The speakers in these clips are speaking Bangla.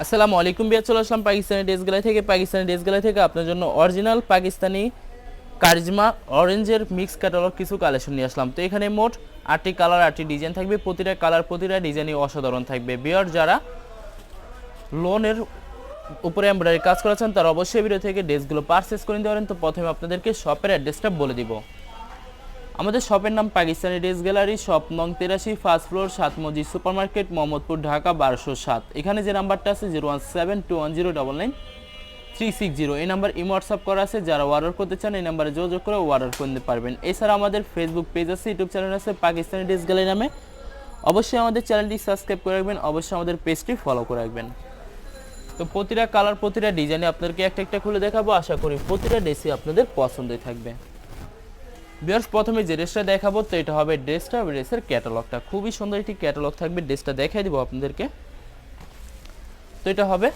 আসসালামু আলাইকুম বিয়া, চলে আসলাম পাকিস্তানি ড্রেস গ্যালারি থেকে আপনার জন্য অরিজিনাল পাকিস্তানি কারিজমা অরেঞ্জের মিক্স ক্যাটালগ কিছু কালেকশন নিয়ে আসলাম। তো এখানে মোট 8টি কালার 8টি ডিজাইন থাকবে, প্রতিটা কালার প্রতিটা ডিজাইনই অসাধারণ থাকবে। বিয়ার যারা লোনের উপরে এমব্রয়ডারি কাজ করেছেন তারা অবশ্যই ভিডিও থেকে ড্রেসগুলো পারচেস করে নিতে পারেন। তো প্রথমে আপনাদেরকে শপের অ্যাড্রেসটা বলে দিব। আমাদের শপের নাম পাকিস্তানি ড্রেস গ্যালারি, শপ নং 83, ফার্স্ট ফ্লোর, 7 মসজিদ সুপার মার্কেট, মোহাম্মদপুর, ঢাকা 1207। এখানে যে নাম্বারটা আছে 01721099360, এই নাম্বার ইমো হোয়াটসঅ্যাপ করা আছে। যারা অর্ডার করতে চান এই নাম্বারে যোগাযোগ করে অর্ডার করতে পারবেন। এছাড়া আমাদের ফেসবুক পেজ আছে, ইউটিউব চ্যানেল আছে পাকিস্তানি ড্রেস গ্যালারি নামে। অবশ্যই আমাদের চ্যানেলটি সাবস্ক্রাইব করে রাখবেন, অবশ্যই আমাদের পেজটি ফলো করে রাখবেন। তো প্রতিটা কালার প্রতিটা ডিজাইনে আপনাদেরকে একটা একটা খুলে দেখাবো, আশা করি প্রতিটা ড্রেসই আপনাদের পছন্দই থাকবে। ভিউয়ার্স, প্রথমে যে ড্রেসটা দেখাবো তো এটা হবে ড্রেসের ক্যাটালগটা। খুবই সুন্দর একটি ক্যাটালগ থাকবে, ড্রেসটা দেখাই দিব আপনাদেরকে। তো এটা হবে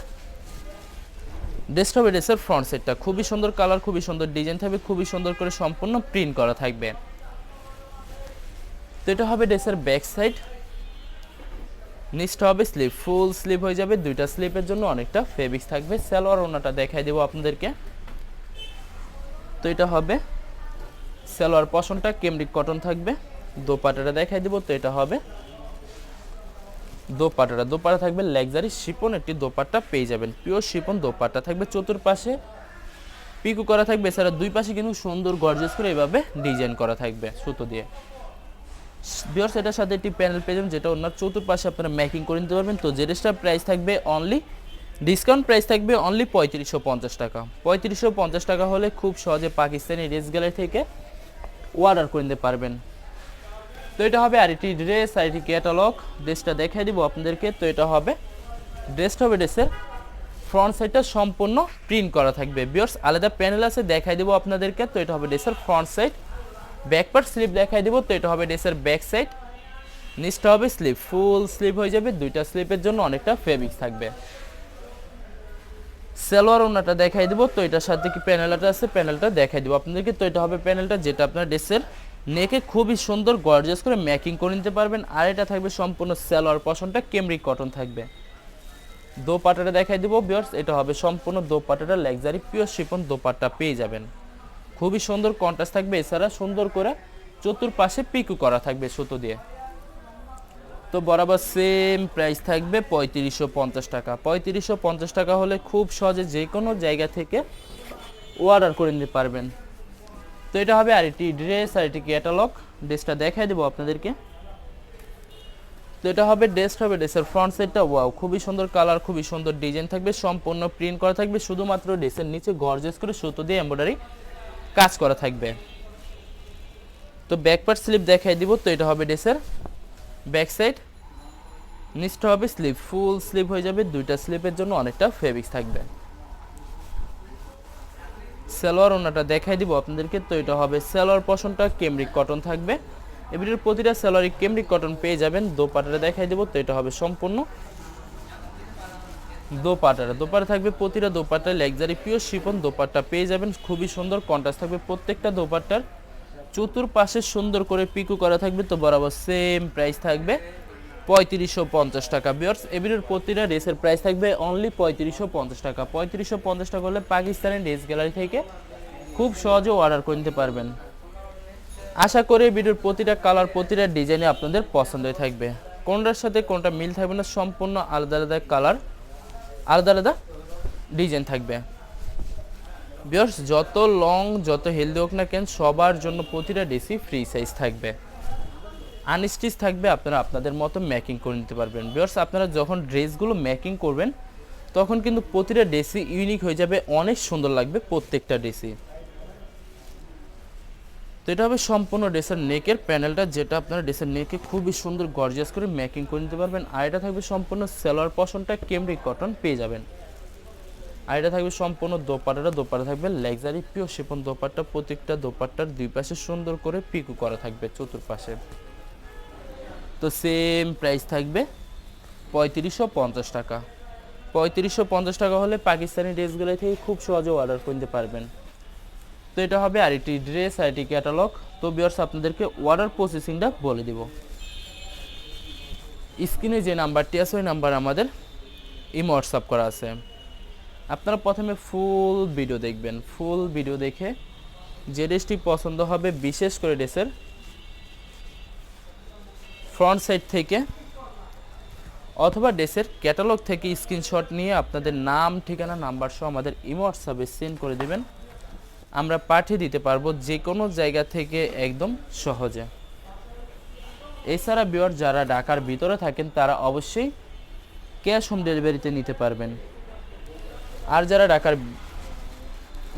ড্রেসের ফ্রন্ট সেটটা, খুবই সুন্দর কালার, খুবই সুন্দর ডিজাইন থাকবে, খুবই সুন্দর করে সম্পূর্ণ প্রিন্ট করা থাকবে। তো এটা হবে ড্রেসের ব্যাক সাইড, নিচটা হবে স্লিভ, ফুল স্লিভ হয়ে যাবে, দুইটা স্লিপের জন্য অনেকটা ফেব্রিক্স থাকবে। সালোয়ার ওনাটা দেখাই দেবো আপনাদেরকে। তো এটা হবে সালোয়ার পশনটা কেমব্রিক কটন থাকবে, দোপাট্টাটা দেখাই দিব। তো এটা হবে দোপাট্টা থাকবে লাক্সারি শিপন একটি দোপাট্টা পেয়ে যাবেন, পিওর শিপন দোপাট্টা থাকবে। চতুর্পাশে পিকো করা থাকবে, এছাড়া দুই পাশে কিন্তু সুন্দর গর্জিয়াস করে এভাবে ডিজাইন করা থাকবে সুতো দিয়ে। ভিউয়ার্স, এটার সাথে একটি প্যানেল পেয়ে যাবেন, যেটা ওনার চতুর্পাশে আপনারা মেকিং করে নিতে পারবেন। তো যে ড্রেসটার প্রাইস থাকবে অনলি, ডিসকাউন্ট প্রাইস থাকবে অনলি 3550 টাকা। 3550 টাকা হলে খুব সহজে পাকিস্তানি ড্রেস গ্যালারি থেকে অর্ডার করে নিতে পারবেন। তো এটা হবে আরেকটি ড্রেস, আরেকটি ক্যাটালগ, ড্রেসটা দেখাই দিব আপনাদেরকে। তো এটা হবে ড্রেসের ফ্রন্ট সাইডটা সম্পূর্ণ প্রিন্ট করা থাকবে। ভিউয়ার্স, আলাদা প্যানেল আছে, দেখাই দিব আপনাদেরকে। তো এটা হবে ড্রেসের front side, back part sleeve দেখাই দিব। তো এটা হবে ড্রেসের ব্যাক সাইড, নিচটা হবে স্লিভ, ফুল স্লিভ হয়ে যাবে, দুইটা স্লিপের জন্য অনেকটা ফেব্রিক্স থাকবে। সালোয়ার ওনাটা দেখাই দিব। তো এটার সাথে কি প্যানেলটা আছে, প্যানেলটা দেখাই দিব আপনাদেরকে। তো এটা হবে প্যানেলটা, যেটা আপনার ড্রেসের নেকে খুবই সুন্দর গর্জিয়াস করে মেকিং করে নিতে পারবেন। আর এটা থাকবে সম্পূর্ণ সালোয়ার পশনটা কেমব্রিক কটন থাকবে। দোপাট্টাটা দেখাই দিব ভিউয়ার্স, এটা হবে সম্পূর্ণ দোপাট্টাটা লাক্সারি পিওর শিফন দোপাট্টা পেয়ে যাবেন, খুবই সুন্দর কন্ট্রাস্ট থাকবে। এছাড়া সুন্দর করে চতুর্পাশে পিকু করা থাকবে সুতো দিয়ে। তো বরাবর সেম প্রাইস থাকবে 3550 টাকা। 3550 টাকা হলে খুব সহজে যে কোনো জায়গা থেকে অর্ডার করে নিতে পারবেন। তো এটা হবে আরেকটি ড্রেস, আরেকটি ক্যাটালগ, ড্রেসটা দেখাই দেবো আপনাদেরকে। তো এটা হবে ড্রেসের ফ্রন্ট সাইডটা, ওয়াও খুবই সুন্দর কালার, খুবই সুন্দর ডিজাইন থাকবে, সম্পূর্ণ প্রিন্ট করা থাকবে। শুধুমাত্র ড্রেসের নিচে গর্জিয়াস করে সুতো দিয়ে এমব্রয়ডারি কাজ করা থাকবে। তো ব্যাক পার্ট স্লিভ দেখাই দিব। তো এটা হবে ড্রেসের ব্যাক সাইড, নিচটা হবে স্লিভ, ফুল স্লিভ হয়ে যাবে, দুইটা স্লিপের জন্য অনেকটা ফেব্রিক্স থাকবে। সালোয়ার ওনাটা দেখাই দিব আপনাদেরকে। তো এটা হবে সালোয়ার পশনটা কেমব্রিক কটন থাকবে, এবিটির প্রতিটা সালোয়ারই কেমব্রিক কটন পেয়ে যাবেন। দোপাট্টাটা দেখাই দিব। তো এটা হবে সম্পূর্ণ দোপাট্টা থাকবে, প্রতিটা দোপাট্টায় লাক্সারি পিওর শিফন দোপাট্টা পেয়ে যাবেন, খুবই সুন্দর কন্ট্রাস্ট থাকবে। প্রত্যেকটা দোপাট্টার চতুর্পাশে সুন্দর করে পিকু করা থাকবে। তো বরাবর সেম প্রাইস থাকবে 3550 টাকা। ভিউয়ার্স, এবিটির প্রতিটা ড্রেসের প্রাইস থাকবে অনলি 3550 টাকা। 3550 টাকা হলে পাকিস্তানি ড্রেস গ্যালারি থেকে খুব সহজে অর্ডার করে নিতে পারবেন। আশা করি ভিডিওর প্রতিটা কালার প্রতিটা ডিজাইনে আপনাদের পছন্দই থাকবে, কোনটার সাথে কোনটা মিল থাকবে না, সম্পূর্ণ আলাদা আলাদা কালার, আলাদা আলাদা ডিজাইন থাকবে। ভিউয়ার্স, যত লং যত হেলদি হোক না কেন, সবার জন্য প্রতিটা ড্রেসই ফ্রি সাইজ থাকবে, আনস্টিচ থাকবে, আপনারা আপনাদের মতো মেকিং করে নিতে পারবেন। ভিউয়ার্স, আপনারা যখন ড্রেসগুলো মেকিং করবেন তখন কিন্তু প্রতিটা ড্রেসই ইউনিক হয়ে যাবে, অনেক সুন্দর লাগবে প্রত্যেকটা ড্রেসই। তো এটা হবে সম্পূর্ণ ড্রেসের নেকের প্যানেলটা, যেটা আপনারা ড্রেসের নেকে খুবই সুন্দর গর্জিয়াস করে মেকিং করে নিতে পারবেন। আর এটা থাকবে সম্পূর্ণ সালোয়ার পশনটা কেমব্রিক কটন পেয়ে যাবেন। আর এটা থাকবে সম্পূর্ণ দোপাট্টা থাকবে লাক্সারি পিওর শিফন দোপাট্টা, প্রত্যেকটা দোপাট্টার দুই পাশে সুন্দর করে পিকু করা থাকবে চতুর্পাশে। তো সেম প্রাইস থাকবে 3550 টাকা। 3550 টাকা হলে পাকিস্তানি ড্রেসগুলো থেকে খুব সহজে অর্ডার করতে পারবেন। তো এটা হবে আরেকটি ড্রেস, আরেকটি ক্যাটালগ। তো ভিউয়ার্স, আপনাদেরকে অর্ডার প্রসেসিংটা বলে দিব। স্ক্রিনে যে নাম্বারটি আছে ওই নাম্বার আমাদের ইমো হোয়াটসঅ্যাপ করা আছে। আপনারা প্রথমে ফুল ভিডিও দেখবেন, ফুল ভিডিও দেখে যে ড্রেসটি পছন্দ হবে, বিশেষ করে ড্রেসের ফ্রন্ট সাইড থেকে অথবা ড্রেসের ক্যাটালগ থেকে স্ক্রিনশট নিয়ে আপনাদের নাম, ঠিকানা, নাম্বার সহ আমাদের ইমো হোয়াটসঅ্যাপে সেন্ড করে দেবেন। আমরা পাঠিয়ে দিতে পারবো যে কোনো জায়গা থেকে একদম সহজে। এছাড়া ভিউয়ার যারা ঢাকার ভিতরে থাকেন তারা অবশ্যই ক্যাশ হোম ডেলিভারিতে নিতে পারবেন। আর যারা ঢাকার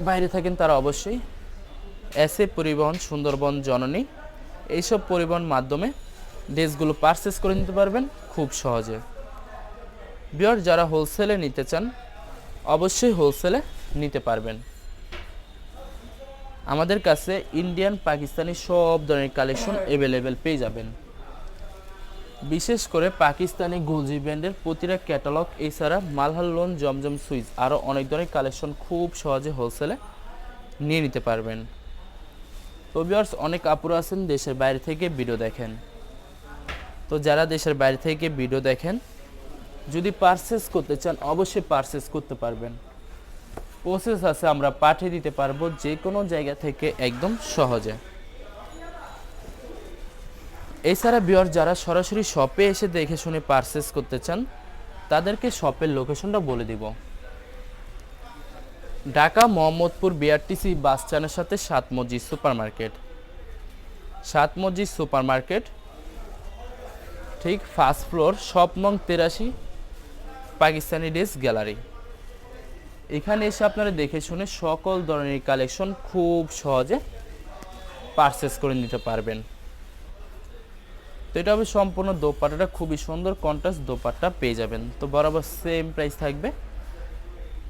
বাইরে থাকেন তারা অবশ্যই এসএ পরিবহন, সুন্দরবন, জননী এইসব পরিবহন মাধ্যমে ড্রেসগুলো পারচেস করে নিতে পারবেন খুব সহজে। ভিউয়ার যারা হোলসেলে নিতে চান অবশ্যই হোলসেলে নিতে পারবেন। আমাদের কাছে ইন্ডিয়ান, পাকিস্তানি সব ধরনের কালেকশন অ্যাভেলেবেল পেয়ে যাবেন। বিশেষ করে পাকিস্তানি গুলজি ব্র্যান্ডের প্রতিটা ক্যাটালগ, এছাড়া মালহার লোন, জমজম সুইচ আরও অনেক ধরনের কালেকশন খুব সহজে হোলসেলে নিয়ে নিতে পারবেন। তো ভিউয়ার্স, অনেক আপুরা আছেন দেশের বাইরে থেকে ভিডিও দেখেন। তো যারা দেশের বাইরে থেকে ভিডিও দেখেন, যদি পারচেস করতে চান অবশ্যই পারচেস করতে পারবেন। প্রসেস আছে, আমরা পাঠিয়ে দিতে পারবো যে কোনো জায়গা থেকে একদম সহজে। এছাড়া ভিউয়ার যারা সরাসরি শপে এসে দেখে শুনে পারচেস করতে চান তাদেরকে শপের লোকেশনটা বলে দিব। ঢাকা মোহাম্মদপুর বিআরটিসি বাস স্ট্যান্ডের সাথে 7 মসজিদ সুপার মার্কেট, 7 মসজিদ সুপার মার্কেট ঠিক ফার্স্ট ফ্লোর, শপ নং 83, পাকিস্তানি ড্রেস গ্যালারি। এখানে এসে আপনারা দেখে শুনে সকল ধরনের কালেকশন খুব সহজে পারচেস করে নিতে পারবেন। তো এটা হবে সম্পূর্ণ দোপাট্টাটা খুবই সুন্দর কন্ট্রাস্ট দোপাট্টা পেয়ে যাবেন। তো বরাবর সেম প্রাইস থাকবে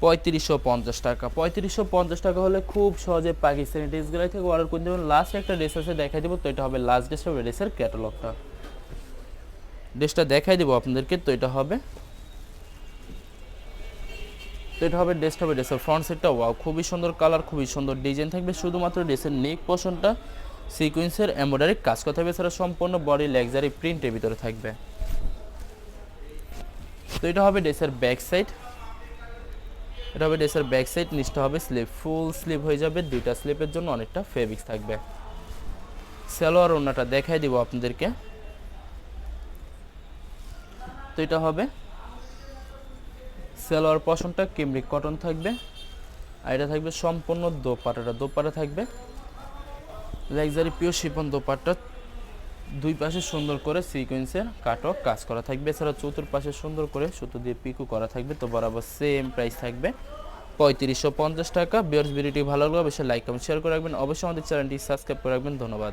3550 টাকা। 3550 টাকা হলে খুব সহজে পাকিস্তানি ড্রেসগুলো থেকে অর্ডার করে দেবেন। লাস্ট একটা ড্রেস আছে দেখাই দেবো, তো এটা হবে লাস্ট ড্রেস, হবে ড্রেসের ক্যাটালগটা। ড্রেসটা দেখাই দেবো আপনাদেরকে। তো এটা হবে ড্রেসটা, হবে ড্রেসের ফ্রন্ট সাইডটা। ওয়াও, খুবই সুন্দর কালার, খুবই সুন্দর ডিজাইন থাকবে। শুধুমাত্র ড্রেসের নেক পোর্শনটা সিকোয়েন্সের এমব্রয়ডারি কাজ করা থাকবে, এছাড়া সম্পূর্ণ বডি লাক্সারি প্রিন্টের ভিতরে থাকবে। তো এটা হবে ড্রেসের ব্যাক সাইড, এটা হবে ড্রেসের ব্যাক সাইড। নিচটা হবে স্লিভ, ফুল স্লিভ হয়ে যাবে, দুইটা স্লিপের জন্য অনেকটা ফেব্রিক্স থাকবে। সালোয়ার ওড়নাটা দেখাই দিব আপনাদেরকে। তো এটা হবে সালোয়ার পশনটা কেমব্রিক কটন থাকবে, আর এটা থাকবে সম্পূর্ণ দোপাট্টাটা। দোপাট্টা থাকবে লাক্সারি পিওর শিফন দোপাট্টা, দুই পাশে সুন্দর করে সিকোয়েন্সের কাটক কাজ করা থাকবে, এছাড়া চতুর্পাশে সুন্দর করে সুতো দিয়ে পিকো করা থাকবে। তো বরাবর সেম প্রাইস থাকবে 3550 টাকা। ভিউয়ার্স, ভিডিওটি ভালো লাগলে অবশ্যই লাইক কমেন্ট শেয়ার করে রাখবেন। অবশ্যই আমাদের চ্যানেলটি সাবস্ক্রাইব করে রাখবেন। ধন্যবাদ।